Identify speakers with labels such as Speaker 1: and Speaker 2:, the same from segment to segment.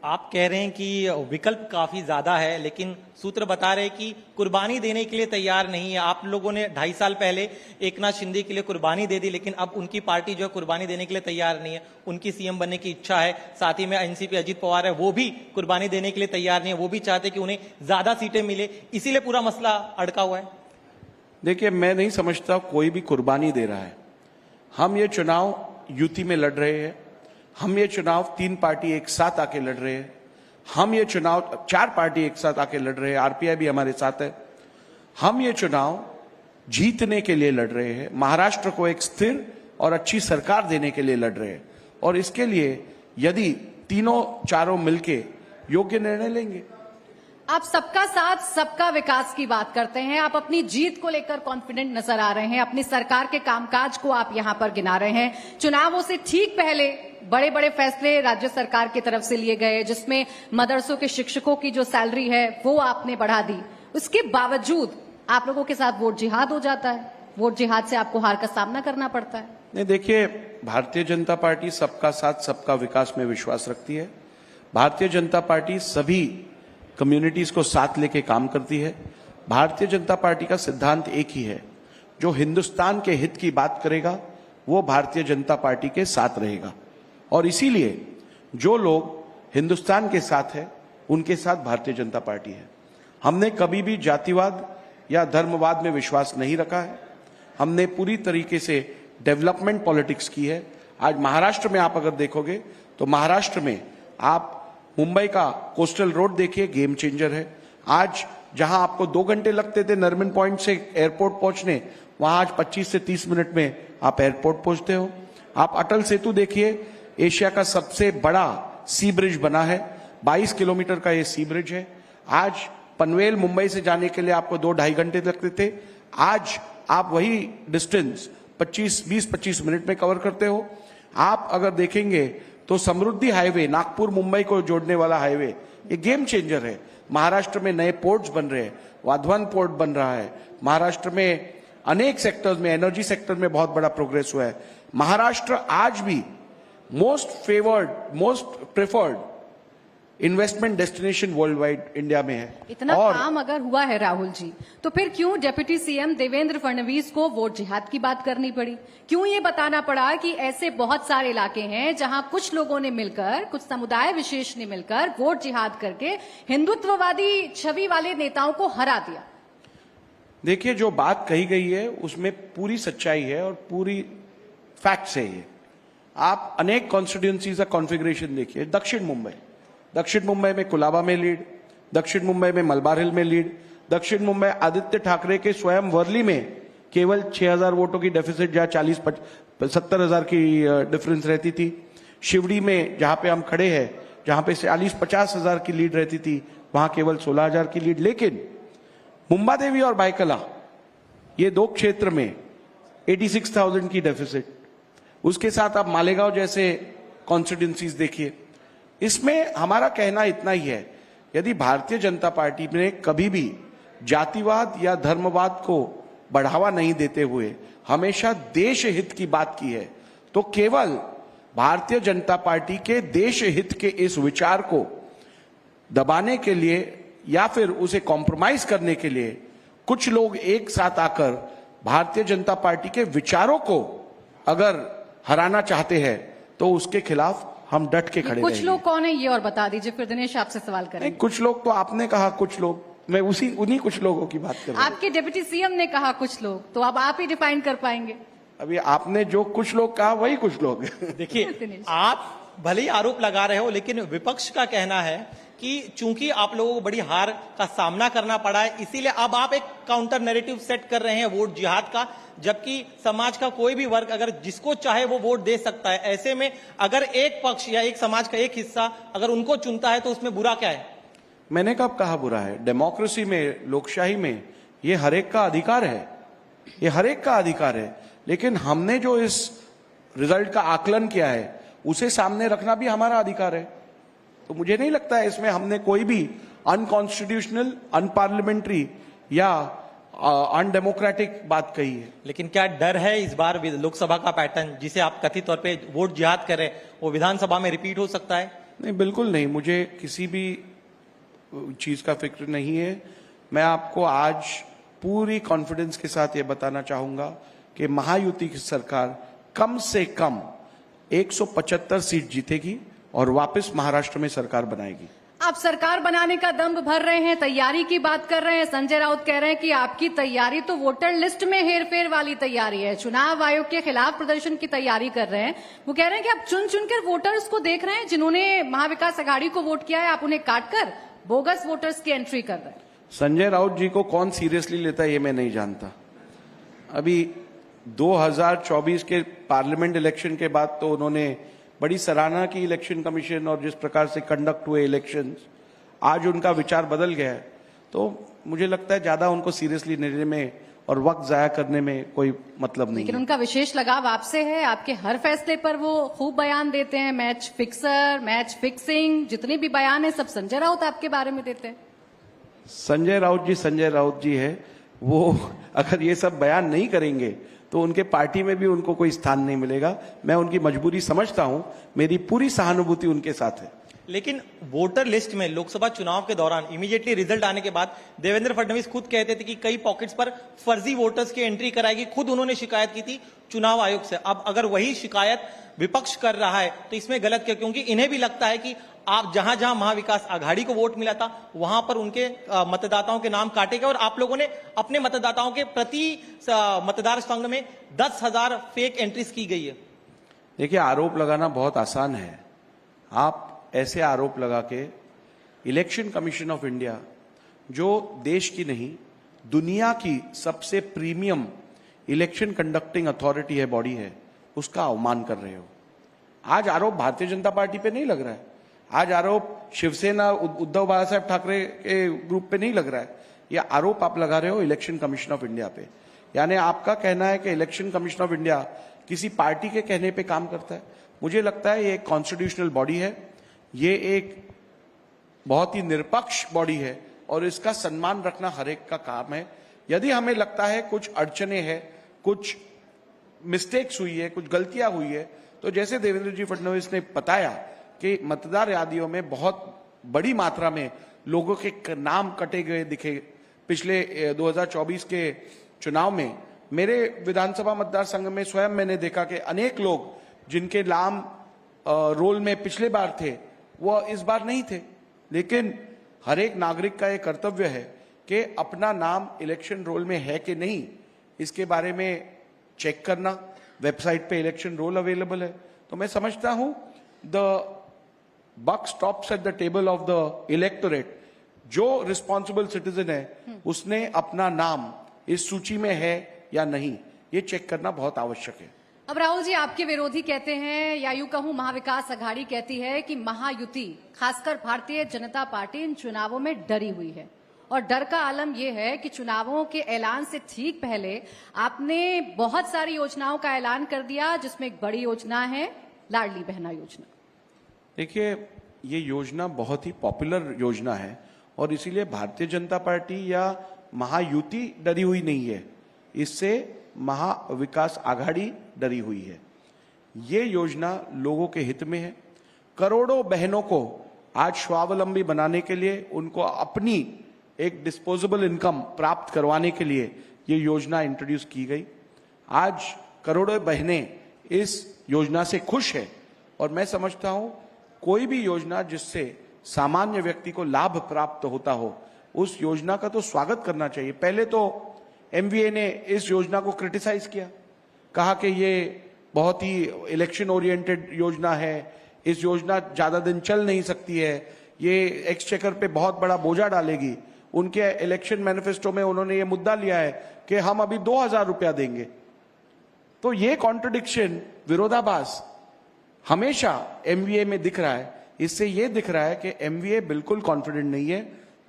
Speaker 1: आप कह रहे हैं कि विकल्प काफी ज्यादा है, लेकिन सूत्र बता रहे हैं कि कुर्बानी देने के लिए तैयार नहीं है। आप लोगों ने 2.5 साल पहले एकनाथ शिंदे के लिए कुर्बानी दे दी, लेकिन अब उनकी पार्टी जो है कुर्बानी देने के लिए तैयार नहीं है। उनकी सीएम बनने की इच्छा है। साथ ही में एनसीपी अजीत पवार है, वो भी कुर्बानी देने के लिए तैयार नहीं है। वो भी चाहते हैं कि उन्हें ज्यादा सीटें मिले, इसीलिए पूरा मसला अड़का हुआ है।
Speaker 2: देखिए, मैं नहीं समझता कोई भी कुर्बानी दे रहा है। हम ये चुनाव युति में लड़ रहे हैं। हम ये चुनाव 3 पार्टी एक साथ आके लड़ रहे हैं। हम ये चुनाव 4 पार्टी एक साथ आके लड़ रहे हैं। आरपीआई भी हमारे साथ है। हम ये चुनाव जीतने के लिए लड़ रहे हैं। महाराष्ट्र को एक स्थिर और अच्छी सरकार देने के लिए लड़ रहे हैं। और इसके लिए यदि तीनों चारों मिलके योग्य निर्णय लेंगे।
Speaker 3: आप सबका साथ सबका विकास की बात करते हैं। आप अपनी जीत को लेकर कॉन्फिडेंट नजर आ रहे हैं। अपनी सरकार के कामकाज को आप यहां पर गिना रहे हैं। चुनावों से ठीक पहले बड़े बड़े फैसले राज्य सरकार की तरफ से लिए गए, जिसमें मदरसों के शिक्षकों की जो सैलरी है वो आपने बढ़ा दी। उसके बावजूद आप लोगों के साथ वोट जिहाद हो जाता है। वोट जिहाद से आपको हार का सामना करना पड़ता है।
Speaker 2: नहीं, देखिए, भारतीय जनता पार्टी सबका साथ सबका विकास में विश्वास रखती है। भारतीय जनता पार्टी सभी कम्युनिटीज को साथ लेके काम करती है। भारतीय जनता पार्टी का सिद्धांत एक ही है, जो हिंदुस्तान के हित की बात करेगा वो भारतीय जनता पार्टी के साथ रहेगा। और इसीलिए जो लोग हिंदुस्तान के साथ है उनके साथ भारतीय जनता पार्टी है। हमने कभी भी जातिवाद या धर्मवाद में विश्वास नहीं रखा है। हमने पूरी तरीके से डेवलपमेंट पॉलिटिक्स की है। आज महाराष्ट्र में आप अगर देखोगे तो महाराष्ट्र में आप मुंबई का कोस्टल रोड देखिए, गेम चेंजर है। आज जहां आपको 2 घंटे लगते थे नरमन पॉइंट से एयरपोर्ट पहुंचने, वहां आज 25 से 30 मिनट में आप एयरपोर्ट पहुंचते हो। आप अटल सेतु देखिए, एशिया का सबसे बड़ा सी ब्रिज बना है। 22 किलोमीटर का ये सी ब्रिज है। आज पनवेल मुंबई से जाने के लिए आपको 2-2.5 घंटे लगते थे। आज आप वही डिस्टेंस 20-25 मिनट में कवर करते हो। आप अगर देखेंगे तो समृद्धि हाईवे, नागपुर मुंबई को जोड़ने वाला हाईवे, ये गेम चेंजर है। महाराष्ट्र में नए पोर्ट्स बन रहे हैं। वाधवान पोर्ट बन रहा है। महाराष्ट्र में अनेक सेक्टर्स में, एनर्जी सेक्टर में बहुत बड़ा प्रोग्रेस हुआ है। महाराष्ट्र आज भी most favoured, most preferred investment destination world wide India में है।
Speaker 3: इतना काम अगर हुआ है राहुल जी, तो फिर क्यों डिप्टी सीएम देवेंद्र फडणवीस को वोट जिहाद की बात करनी पड़ी? क्यों ये बताना पड़ा कि ऐसे बहुत सारे इलाके हैं जहां कुछ लोगों ने मिलकर, कुछ समुदाय विशेष ने मिलकर वोट जिहाद करके हिंदुत्ववादी छवि वाले नेताओं को हरा दिया?
Speaker 2: देखिए, जो बात कही गई है उसमें पूरी सच्चाई है और पूरी फैक्ट्स है। ये आप अनेक कॉन्स्टिट्यूंसीज का कॉन्फ़िगरेशन देखिए। दक्षिण मुंबई में कुलाबा में लीड, दक्षिण मुंबई में मलबार हिल में लीड, दक्षिण मुंबई आदित्य ठाकरे के स्वयं वर्ली में केवल 6,000 वोटों की डेफिसिट, जहां 70,000 की डिफरेंस रहती थी। शिवड़ी में जहां पे हम खड़े हैं, जहां पे 40-50,000 की लीड रहती थी, वहां केवल 16,000 की लीड। लेकिन मुंबादेवी और बायकला, ये 2 क्षेत्र में 86,000 की डेफिसिट। उसके साथ आप मालेगांव जैसे कॉन्स्टिट्यूंसीज देखिए। इसमें हमारा कहना इतना ही है, यदि भारतीय जनता पार्टी ने कभी भी जातिवाद या धर्मवाद को बढ़ावा नहीं देते हुए हमेशा देश हित की बात की है, तो केवल भारतीय जनता पार्टी के देश हित के इस विचार को दबाने के लिए या फिर उसे कॉम्प्रोमाइज करने के लिए कुछ लोग एक साथ आकर भारतीय जनता पार्टी के विचारों को अगर हराना चाहते हैं तो उसके खिलाफ हम डट के खड़े
Speaker 3: कुछ
Speaker 2: रहेंगे।
Speaker 3: लोग कौन है ये और बता दीजिए, फिर दिनेश आपसे सवाल करेंगे।
Speaker 2: कुछ लोग तो आपने कहा, कुछ लोग, मैं उन्हीं कुछ लोगों की बात कर रहा हूं।
Speaker 3: आपके डिप्टी सीएम ने कहा कुछ लोग, तो अब आप ही डिफाइन कर पाएंगे।
Speaker 2: अभी आपने जो कुछ लोग कहा वही कुछ लोग।
Speaker 1: देखिए, आप भले ही आरोप लगा रहे हो, लेकिन विपक्ष का कहना है कि चूंकि आप लोगों को बड़ी हार का सामना करना पड़ा है, इसीलिए अब आप एक काउंटर नैरेटिव सेट कर रहे हैं वोट जिहाद का, जबकि समाज का कोई भी वर्ग अगर जिसको चाहे वो वोट दे सकता है। ऐसे में अगर एक पक्ष या एक समाज का एक हिस्सा अगर उनको चुनता है तो उसमें बुरा क्या है?
Speaker 2: मैंने कब कहा बुरा है? डेमोक्रेसी में, लोकशाही में ये हर एक का अधिकार है। ये हर एक का अधिकार है। लेकिन हमने जो इस रिजल्ट का आकलन किया है उसे सामने रखना भी हमारा अधिकार है। तो मुझे नहीं लगता है इसमें हमने कोई भी अनकॉन्स्टिट्यूशनल, अनपार्लियामेंट्री या अनडेमोक्रेटिक बात कही है।
Speaker 1: लेकिन क्या डर है इस बार लोकसभा का पैटर्न जिसे आप कथित तौर पे वोट जिहाद कर रहे हैं वो विधानसभा में रिपीट हो सकता है?
Speaker 2: नहीं, बिल्कुल नहीं, मुझे किसी भी चीज का फिक्र नहीं है। मैं आपको आज पूरी कॉन्फिडेंस के साथ ये बताना चाहूंगा कि महायुति की सरकार कम से कम 175 सीट जीतेगी और वापस महाराष्ट्र में सरकार बनाएगी।
Speaker 3: आप सरकार बनाने का दम भर रहे हैं, तैयारी की बात कर रहे हैं। संजय राउत कह रहे हैं कि आपकी तैयारी तो वोटर लिस्ट में हेरफेर वाली तैयारी है, चुनाव आयोग के खिलाफ प्रदर्शन की तैयारी कर रहे हैं। वो कह रहे हैं कि आप चुन चुनकर वोटर्स को देख रहे हैं, जिन्होंने महाविकास आघाड़ी को वोट किया है, आप उन्हें काटकर बोगस वोटर्स की एंट्री कर रहे हैं।
Speaker 2: संजय राउत जी को कौन सीरियसली लेता है ये मैं नहीं जानता। अभी 2024 के पार्लियामेंट इलेक्शन के बाद तो उन्होंने बड़ी सराहना की इलेक्शन कमीशन और जिस प्रकार से कंडक्ट हुए इलेक्शंस, आज उनका विचार बदल गया है। तो मुझे लगता है ज्यादा उनको सीरियसली लेने में और वक्त जाया करने में कोई मतलब नहीं
Speaker 3: लेकिन
Speaker 2: है।
Speaker 3: उनका विशेष लगाव आपसे है, आपके हर फैसले पर वो खूब बयान देते हैं। मैच फिक्सर, मैच फिक्सिंग, जितने भी बयान है सब संजय राउत आपके बारे में देते हैं।
Speaker 2: संजय राउत जी है, वो अगर ये सब बयान नहीं करेंगे तो उनके पार्टी में भी उनको कोई स्थान नहीं मिलेगा। मैं उनकी मजबूरी समझता हूं, मेरी पूरी सहानुभूति उनके साथ है।
Speaker 1: लेकिन वोटर लिस्ट में लोकसभा चुनाव के दौरान इमीडिएटली रिजल्ट आने के बाद देवेंद्र फडणवीस खुद कहते थे कि कई पॉकेट्स पर फर्जी वोटर्स की एंट्री कराएगी। खुद उन्होंने शिकायत की थी चुनाव आयोग से। अब अगर वही शिकायत विपक्ष कर रहा है तो इसमें गलत क्यों? क्योंकि इन्हें भी लगता है कि आप जहां जहां महाविकास आघाड़ी को वोट मिला था वहां पर उनके मतदाताओं के नाम काटे गए और आप लोगों ने अपने मतदाताओं के प्रति मतदार संघ में 10,000 फेक एंट्रीज की गई है।
Speaker 2: देखिए, आरोप लगाना बहुत आसान है। आप ऐसे आरोप लगा के इलेक्शन कमीशन ऑफ इंडिया, जो देश की नहीं दुनिया की सबसे प्रीमियम इलेक्शन कंडक्टिंग अथॉरिटी है, बॉडी है, उसका अवमान कर रहे हो। आज आरोप भारतीय जनता पार्टी पे नहीं लग रहा है, आज आरोप शिवसेना उद्धव बाला साहब ठाकरे के ग्रुप पे नहीं लग रहा है। यह आरोप आप लगा रहे हो इलेक्शन कमीशन ऑफ इंडिया पे। यानी आपका कहना है कि इलेक्शन कमीशन ऑफ इंडिया किसी पार्टी के कहने पे काम करता है। मुझे लगता है ये एक कॉन्स्टिट्यूशनल बॉडी है, ये एक बहुत ही निरपक्ष बॉडी है और इसका सम्मान रखना हर एक का काम है। यदि हमें लगता है कुछ अड़चने हैं, कुछ मिस्टेक्स हुई है, कुछ गलतियां हुई है, तो जैसे देवेंद्र जी फडणवीस ने बताया कि मतदार यादियों में बहुत बड़ी मात्रा में लोगों के नाम कटे गए दिखे। पिछले 2024 के चुनाव में मेरे विधानसभा मतदार संघ में स्वयं मैंने देखा कि अनेक लोग जिनके नाम रोल में पिछले बार थे वो इस बार नहीं थे। लेकिन हर एक नागरिक का यह कर्तव्य है कि अपना नाम इलेक्शन रोल में है कि नहीं इसके बारे में चेक करना। वेबसाइट पे इलेक्शन रोल अवेलेबल है। तो मैं समझता हूं the buck stops at the table of the electorate. जो रिस्पॉन्सिबल सिटीजन है उसने अपना नाम इस सूची में है या नहीं, ये चेक करना बहुत आवश्यक है।
Speaker 3: अब राहुल जी, आपके विरोधी कहते हैं, या यूं कहूं महाविकास आघाड़ी कहती है कि महायुति, खासकर भारतीय जनता पार्टी, इन चुनावों में डरी हुई है। और डर का आलम यह है कि चुनावों के ऐलान से ठीक पहले आपने बहुत सारी योजनाओं का ऐलान कर दिया, जिसमें एक बड़ी योजना है लाडली बहना योजना।
Speaker 2: देखिए, ये योजना बहुत ही पॉपुलर योजना है और इसीलिए भारतीय जनता पार्टी या महायुति डरी हुई नहीं है, इससे महाविकास आघाड़ी डरी हुई है। ये योजना लोगों के हित में है। करोड़ों बहनों को आज स्वावलंबी बनाने के लिए, उनको अपनी एक डिस्पोजेबल इनकम प्राप्त करवाने के लिए ये योजना इंट्रोड्यूस की गई। आज करोड़ों बहनें इस योजना से खुश है और मैं समझता हूं कोई भी योजना जिससे सामान्य व्यक्ति को लाभ प्राप्त होता हो, उस योजना का तो स्वागत करना चाहिए। पहले तो एमवीए ने इस योजना को क्रिटिसाइज किया, कहा कि ये बहुत ही इलेक्शन ओरिएंटेड योजना है, इस योजना ज्यादा दिन चल नहीं सकती है, ये एक्सचेकर पे बहुत बड़ा बोझा डालेगी। उनके इलेक्शन मैनिफेस्टो में उन्होंने ये मुद्दा लिया है कि हम अभी 2,000 रुपया देंगे। तो ये कॉन्ट्रडिक्शन, विरोधाभास हमेशा एमवीए में दिख रहा है। इससे ये दिख रहा है कि एमवीए बिल्कुल कॉन्फिडेंट नहीं है,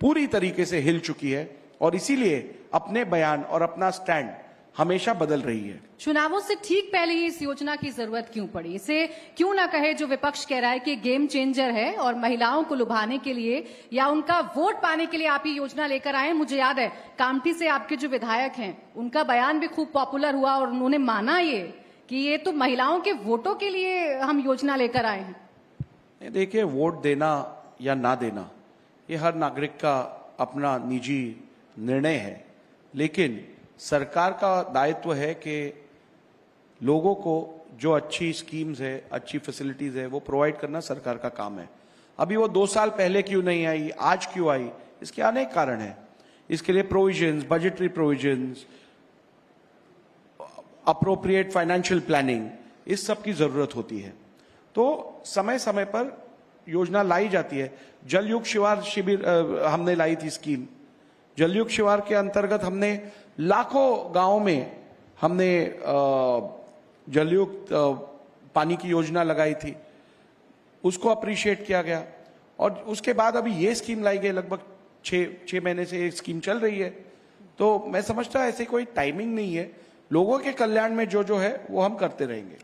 Speaker 2: पूरी तरीके से हिल चुकी है और इसीलिए अपने बयान और अपना स्टैंड हमेशा बदल रही है।
Speaker 3: चुनावों से ठीक पहले ही इस योजना की जरूरत क्यों पड़ी? इसे क्यों ना कहे जो विपक्ष कह रहा है कि गेम चेंजर है और महिलाओं को लुभाने के लिए या उनका वोट पाने के लिए आप ये योजना लेकर आए। मुझे याद है कामठी से आपके जो विधायक हैं उनका बयान भी खूब पॉपुलर हुआ और उन्होंने माना ये कि ये तो महिलाओं के वोटों के लिए हम योजना लेकर आए हैं।
Speaker 2: देखिए, वोट देना या ना देना ये हर नागरिक का अपना निजी निर्णय है, लेकिन सरकार का दायित्व है कि लोगों को जो अच्छी स्कीम्स है, अच्छी फैसिलिटीज है, वो प्रोवाइड करना सरकार का काम है। अभी वो 2 साल पहले क्यों नहीं आई, आज क्यों आई, इसके अनेक कारण हैं। इसके लिए provisions, budgetary provisions, appropriate financial planning, इस सब की जरूरत होती है। तो समय समय पर योजना लाई जाती है। जलयुक्त शिवार शिविर हमने लाई थी स्कीम। जलयुक्त शिवार के अंतर्गत हमने लाखों गांवों में हमने जलयुक्त पानी की योजना लगाई थी, उसको अप्रिशिएट किया गया। और उसके बाद अभी ये स्कीम लाई गई, लगभग 6 महीने से ये स्कीम चल रही है। तो मैं समझता हूं ऐसे कोई टाइमिंग नहीं है, लोगों के कल्याण में जो है वो हम करते रहेंगे।